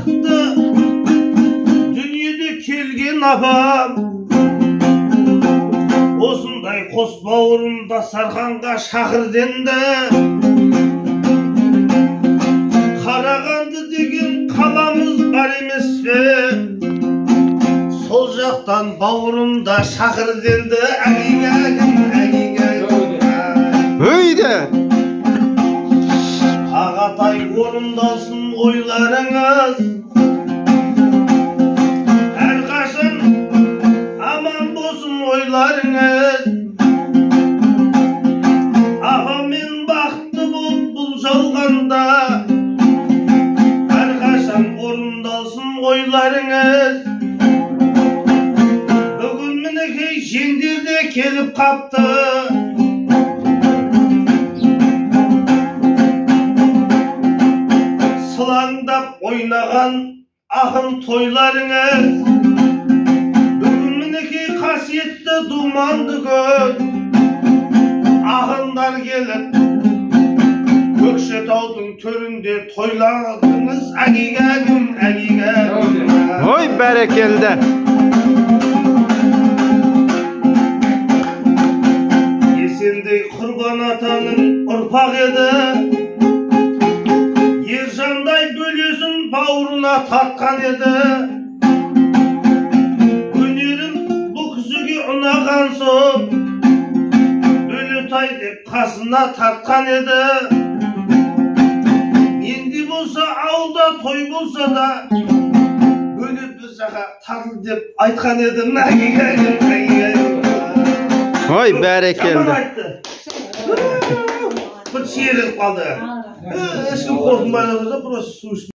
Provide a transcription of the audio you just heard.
бақытты дүниеде келген апам, осындай қос бауырын дастарханға шақыр денді. Қарағанды деген қаламыз бар емес пе, сол жақтан бауырымда шақыр денді. Өйді Ағатай орындалсын ойларыңыз, әрқашан аман болсын ойларыңыз. Апамен бақытты болып бұл жалғанда, әрқашан орындалсын ойларыңыз. Бүгін мінекей жеңдер де келіп қапты, сылаңдап ойнаған ақын тойларыңыз. Бүгін мінекей қасиетті думанды күн, ақындар келіп Көкшетаудың төрінде тойладыңыз. Әгигәгім, әгигәгім. Ой, бәрекелді. Есендей Құрбан атаның ұрпақ еді, ержандай бөлесін бауырына тартқан еді. Өнерін бұл кісіге ұнаған соң, Бөлетай деп қасына тартқан еді. Енді болса ауылда той болса да, Бөлет біз жаққа тартыл деп айтқан еді. Ой, бәрекелді. Bir şiir kaldı. Eskim korkun bayrağı da burası su